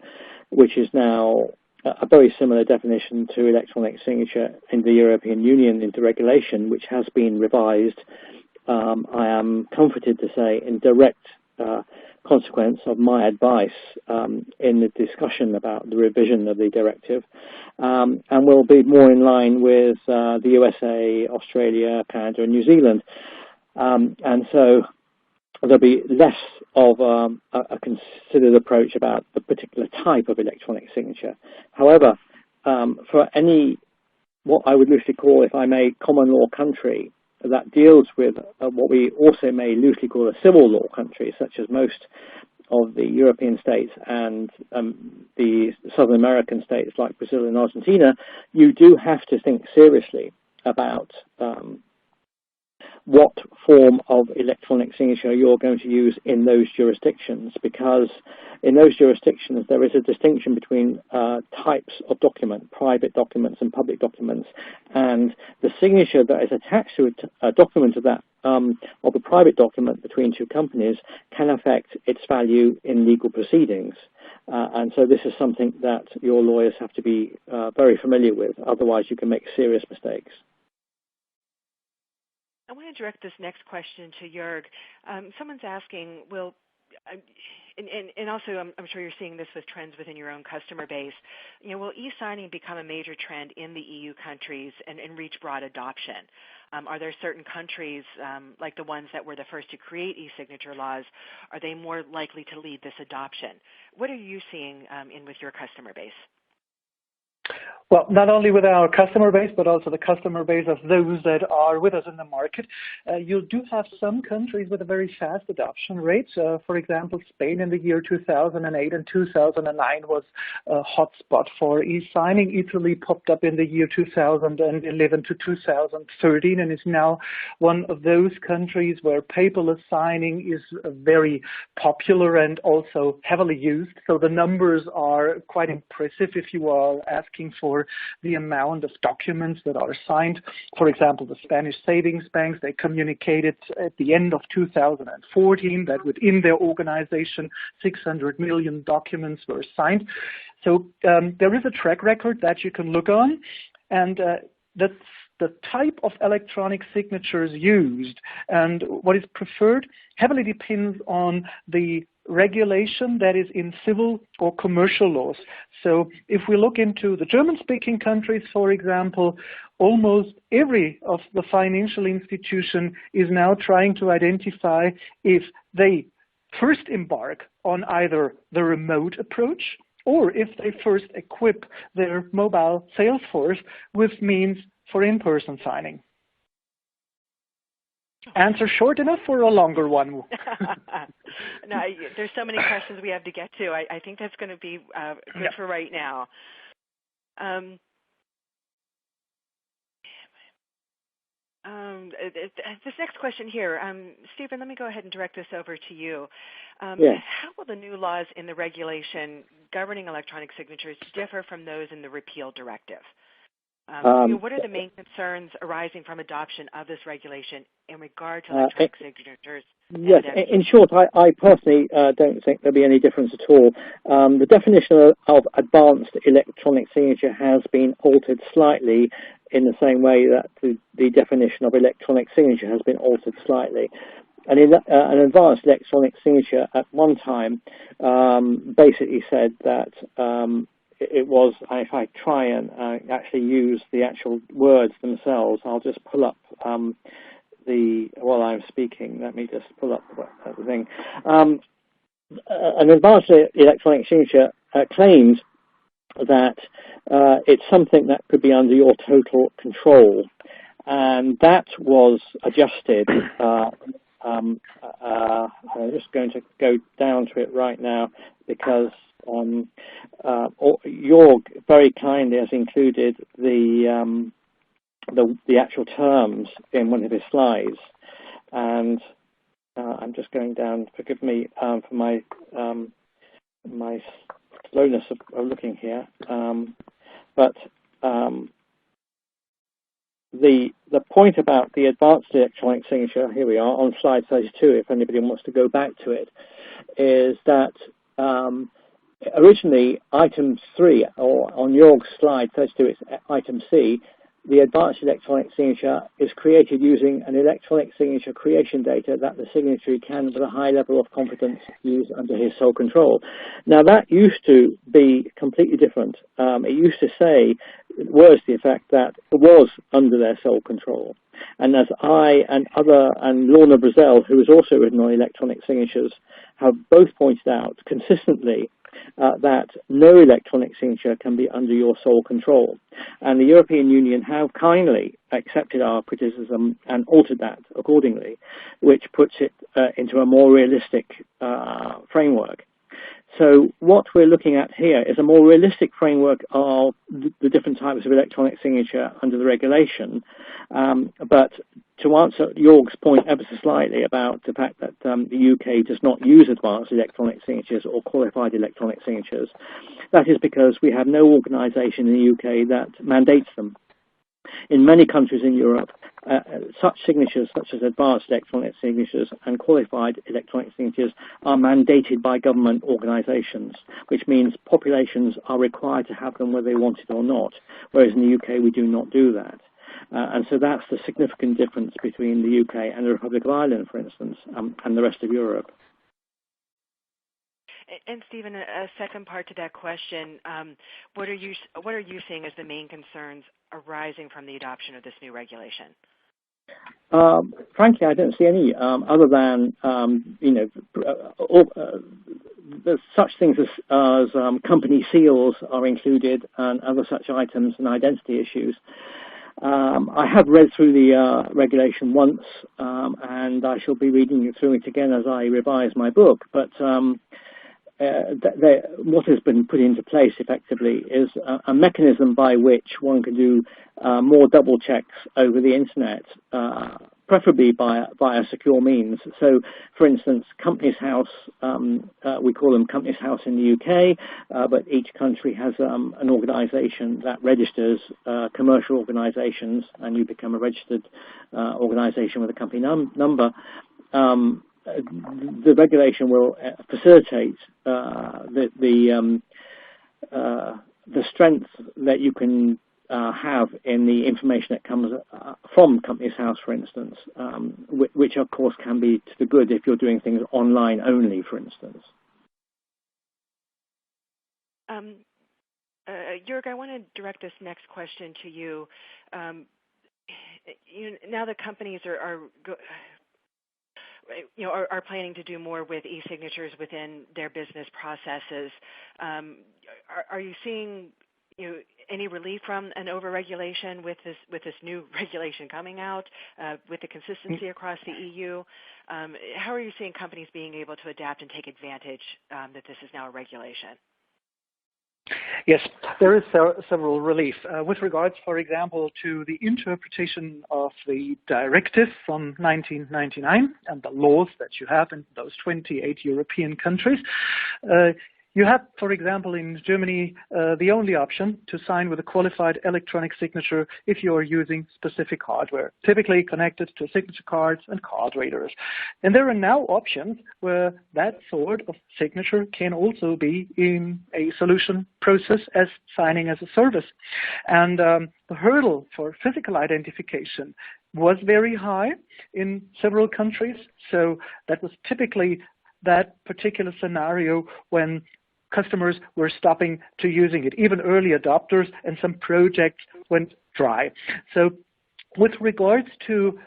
which is now a very similar definition to electronic signature in the European Union into regulation, which has been revised. I am comforted to say in direct consequence of my advice in the discussion about the revision of the directive, and will be more in line with the USA, Australia, Canada, and New Zealand. And so there'll be less of a considered approach about the particular type of electronic signature. However, for any, what I would loosely call, if I may, common law country that deals with what we also may loosely call a civil law country, such as most of the European states and the Southern American states like Brazil and Argentina, you do have to think seriously about what form of electronic signature you're going to use in those jurisdictions, because in those jurisdictions there is a distinction between types of document, private documents and public documents, and the signature that is attached to a document of that of a private document between two companies can affect its value in legal proceedings. And so this is something that your lawyers have to be very familiar with, otherwise you can make serious mistakes. I want to direct this next question to Jörg. Someone's asking, will, and also I'm sure you're seeing this with trends within your own customer base, will e-signing become a major trend in the EU countries and reach broad adoption? Are there certain countries, like the ones that were the first to create e-signature laws, are they more likely to lead this adoption? What are you seeing with your customer base? Well, not only with our customer base, but also the customer base of those that are with us in the market. You do have some countries with a very fast adoption rate. For example, Spain in the year 2008 and 2009 was a hotspot for e-signing. Italy popped up in the year 2011 to 2013 and is now one of those countries where paperless signing is very popular and also heavily used. So the numbers are quite impressive if you are asking for the amount of documents that are signed. For example, the Spanish savings banks, they communicated at the end of 2014 that within their organization, 600 million documents were signed. So there is a track record that you can look on, and that's the type of electronic signatures used and what is preferred heavily depends on the regulation that is in civil or commercial laws. So if we look into the German-speaking countries, for example, almost every of the financial institution is now trying to identify if they first embark on either the remote approach or if they first equip their mobile sales force with means for in-person signing. Answer short enough or a longer one? No, there's so many questions we have to get to. I think that's going to be good for right now. This next question here, Stephen, let me go ahead and direct this over to you. Yes. How will the new laws in the regulation governing electronic signatures differ from those in the repeal directive? What are the main concerns arising from adoption of this regulation in regard to electronic signatures? Yes, in short, I personally don't think there'll be any difference at all. The definition of advanced electronic signature has been altered slightly in the same way that the definition of electronic signature has been altered slightly. And an advanced electronic signature at one time basically said that it was, if I try and actually use the actual words themselves, I'll just pull up while I'm speaking, let me just pull up the thing. An advanced electronic signature claims that it's something that could be under your total control, and that was adjusted. I'm just going to go down to it right now because Jorg very kindly has included the actual terms in one of his slides, and I'm just going down. Forgive me for my my slowness of looking here, but the point about the advanced electronic signature, here we are on slide 32. If anybody wants to go back to it, is that originally item 3, or on Jorg's slide 32, it's item C. The advanced electronic signature is created using an electronic signature creation data that the signatory can, with a high level of confidence, use under his sole control. Now, that used to be completely different. It used to say, words to the effect that it was under their sole control. And as I and Lorna Brazel, who has also written on electronic signatures, have both pointed out consistently, that no electronic signature can be under your sole control. And the European Union have kindly accepted our criticism and altered that accordingly, which puts it into a more realistic framework. So what we're looking at here is a more realistic framework of the different types of electronic signature under the regulation. But to answer Jorg's point ever so slightly about the fact that the UK does not use advanced electronic signatures or qualified electronic signatures, that is because we have no organisation in the UK that mandates them. In many countries in Europe, such signatures, such as advanced electronic signatures and qualified electronic signatures, are mandated by government organisations, which means populations are required to have them whether they want it or not, whereas in the UK we do not do that. And so that's the significant difference between the UK and the Republic of Ireland, for instance, and the rest of Europe. And Stephen, a second part to that question, what are you seeing as the main concerns arising from the adoption of this new regulation? Frankly, I don't see any other than there's such things as company seals are included and other such items and identity issues. I have read through the regulation once, and I shall be reading through it again as I revise my book. But what has been put into place effectively is a mechanism by which one can do more double checks over the internet, preferably via secure means. So, for instance, Companies House, we call them Companies House in the UK, but each country has an organisation that registers commercial organisations, and you become a registered organisation with a company number. The regulation will facilitate the strength that you can have in the information that comes from Companies House, for instance, which of course can be to the good if you're doing things online only, for instance. Jörg, I want to direct this next question to you. Now that companies are planning to do more with e-signatures within their business processes, are you seeing any relief from an overregulation with this new regulation coming out, with the consistency across the EU? How are you seeing companies being able to adapt and take advantage that this is now a regulation? Yes, there is several relief. With regards, for example, to the interpretation of the directive from 1999 and the laws that you have in those 28 European countries, you have, for example, in Germany, the only option to sign with a qualified electronic signature if you are using specific hardware, typically connected to signature cards and card readers. And there are now options where that sort of signature can also be in a solution process as signing as a service. And the hurdle for physical identification was very high in several countries. So that was typically that particular scenario when customers were stopping to using it. Even early adopters and some projects went dry. So with regards to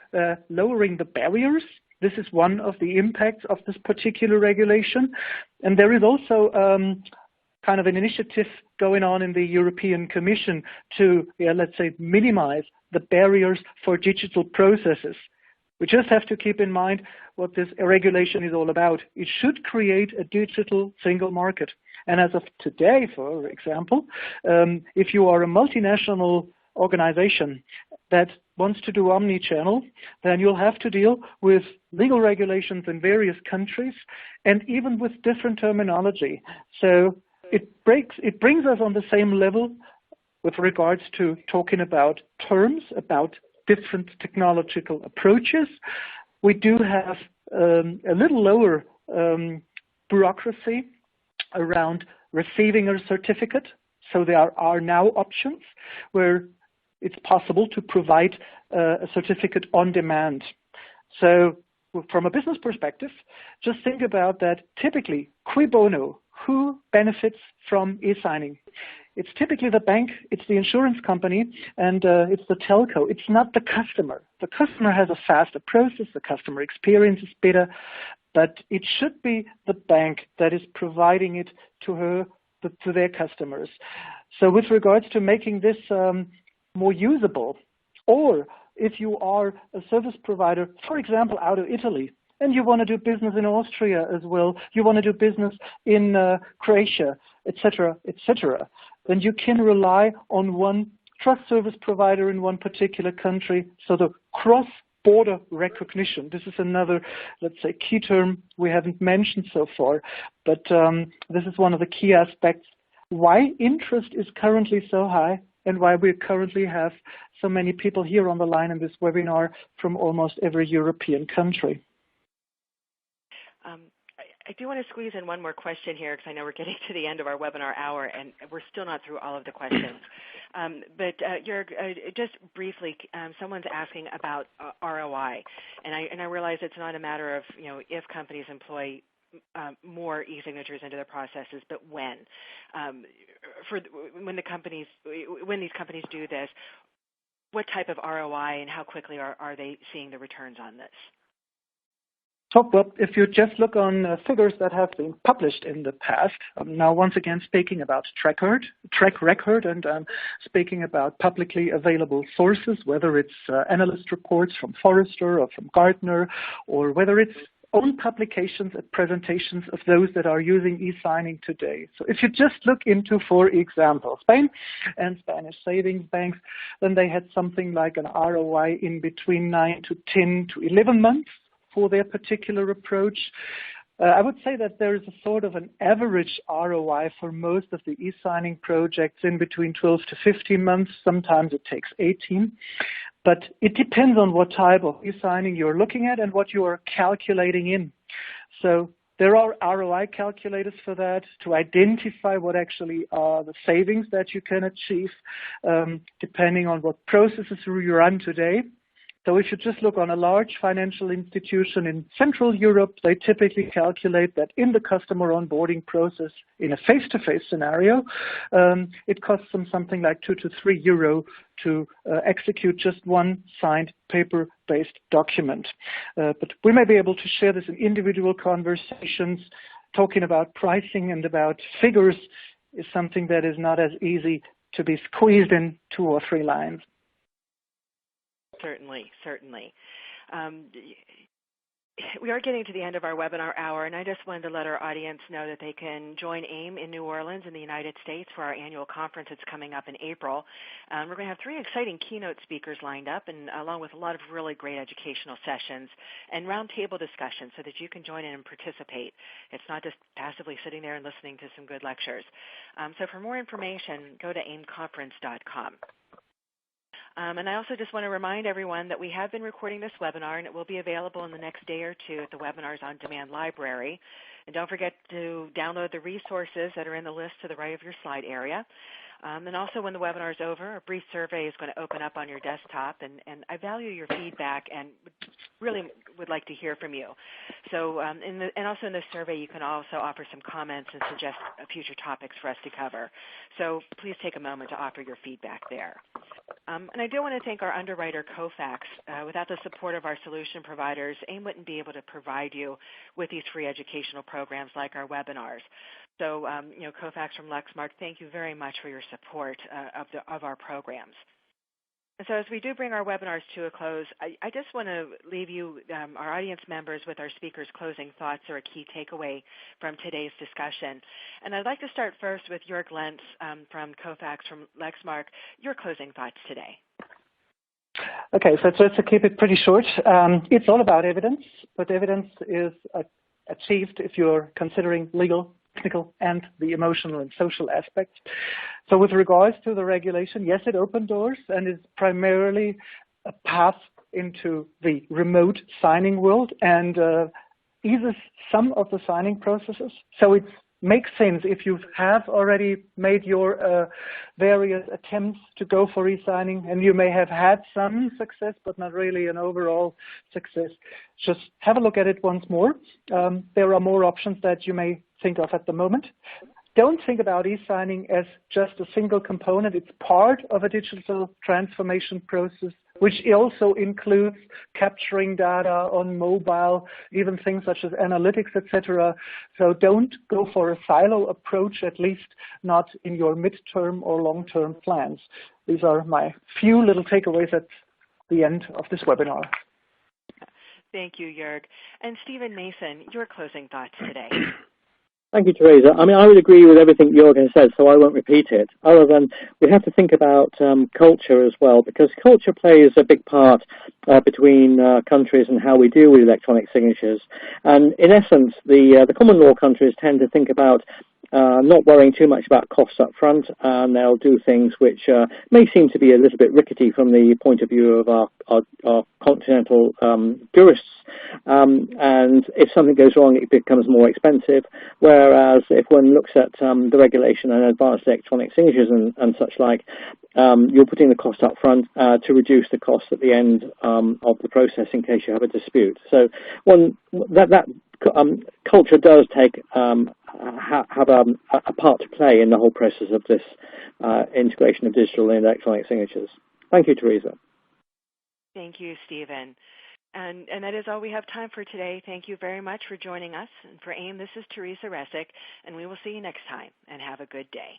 lowering the barriers, this is one of the impacts of this particular regulation. And there is also kind of an initiative going on in the European Commission to, let's say, minimize the barriers for digital processes. We just have to keep in mind what this regulation is all about. It should create a digital single market. And as of today, for example, if you are a multinational organization that wants to do Omni-Channel, then you'll have to deal with legal regulations in various countries and even with different terminology. So it brings us on the same level with regards to talking about terms, about different technological approaches. We do have a little lower bureaucracy around receiving a certificate. So there are now options where it's possible to provide a certificate on demand. So from a business perspective, just think about that. Typically, cui bono, who benefits from e-signing? It's typically the bank, it's the insurance company, and it's the telco. It's not the customer. The customer has a faster process, the customer experience is better, but it should be the bank that is providing it to their customers. So with regards to making this more usable, or if you are a service provider, for example, out of Italy, and you want to do business in Austria as well, you want to do business in Croatia, etc., then you can rely on one trust service provider in one particular country. So the cross-border recognition, this is another, let's say, key term we haven't mentioned so far, but this is one of the key aspects why interest is currently so high and why we currently have so many people here on the line in this webinar from almost every European country. I do want to squeeze in one more question here because I know we're getting to the end of our webinar hour and we're still not through all of the questions. But Jörg, just briefly, someone's asking about ROI, and I realize it's not a matter of if companies employ more e-signatures into their processes, but when. When these companies do this, what type of ROI and how quickly are they seeing the returns on this? Well, if you just look on figures that have been published in the past, I'm now once again speaking about track record, and speaking about publicly available sources, whether it's analyst reports from Forrester or from Gartner, or whether it's own publications and presentations of those that are using e-signing today. So if you just look into, for example, Spain and Spanish savings banks, then they had something like an ROI in between 9 to 10 to 11 months for their particular approach. I would say that there is a sort of an average ROI for most of the e-signing projects in between 12 to 15 months. Sometimes it takes 18. But it depends on what type of e-signing you're looking at and what you are calculating in. So there are ROI calculators for that to identify what actually are the savings that you can achieve, depending on what processes you run today. So if you just look on a large financial institution in Central Europe, they typically calculate that in the customer onboarding process in a face-to-face scenario, it costs them something like 2 to 3 euro to execute just one signed paper-based document. But we may be able to share this in individual conversations. Talking about pricing and about figures is something that is not as easy to be squeezed in 2 or 3 lines. Certainly, certainly. We are getting to the end of our webinar hour, and I just wanted to let our audience know that they can join AIM in New Orleans in the United States for our annual conference that's coming up in April. We're going to have 3 exciting keynote speakers lined up, and along with a lot of really great educational sessions and roundtable discussions so that you can join in and participate. It's not just passively sitting there and listening to some good lectures. So for more information, go to aimconference.com. And I also just want to remind everyone that we have been recording this webinar, and it will be available in the next day or 2 at the Webinars on Demand library. And don't forget to download the resources that are in the list to the right of your slide area. And also when the webinar is over, a brief survey is going to open up on your desktop, and I value your feedback and really would like to hear from you. So and also in this survey, you can also offer some comments and suggest future topics for us to cover. So please take a moment to offer your feedback there. And I do want to thank our underwriter, Kofax. Without the support of our solution providers, AIM wouldn't be able to provide you with these free educational programs like our webinars. So, Kofax from Lexmark, thank you very much for your support of our programs. And so as we do bring our webinars to a close, I just want to leave you, our audience members, with our speakers' closing thoughts or a key takeaway from today's discussion. And I'd like to start first with Jörg Lentz from Kofax from Lexmark. Your closing thoughts today. Okay, so to keep it pretty short, it's all about evidence, but evidence is achieved if you're considering legal, technical, and the emotional and social aspects. So with regards to the regulation, yes, it opened doors and is primarily a path into the remote signing world and eases some of the signing processes. So it makes sense if you have already made your various attempts to go for e-signing, and you may have had some success, but not really an overall success. Just have a look at it once more. There are more options that you may think of at the moment. Don't think about e-signing as just a single component. It's part of a digital transformation process, which also includes capturing data on mobile, even things such as analytics, etc. So don't go for a silo approach, at least not in your midterm or long-term plans. These are my few little takeaways at the end of this webinar. Thank you, Jörg. And Stephen Mason, your closing thoughts today. Thank you, Teresa. I mean, I would agree with everything Jörg has said, so I won't repeat it, other than we have to think about culture as well, because culture plays a big part between countries and how we deal with electronic signatures. And in essence, the common law countries tend to think about not worrying too much about costs up front, and they'll do things which may seem to be a little bit rickety from the point of view of our continental jurists. And if something goes wrong, it becomes more expensive. Whereas if one looks at the regulation and advanced electronic signatures and such like, you're putting the cost up front to reduce the cost at the end of the process in case you have a dispute. So culture does take have a part to play in the whole process of this integration of digital and electronic signatures. Thank you, Teresa. Thank you, Stephen. And that is all we have time for today. Thank you very much for joining us. And for AIM, this is Teresa Resick, and we will see you next time. And have a good day.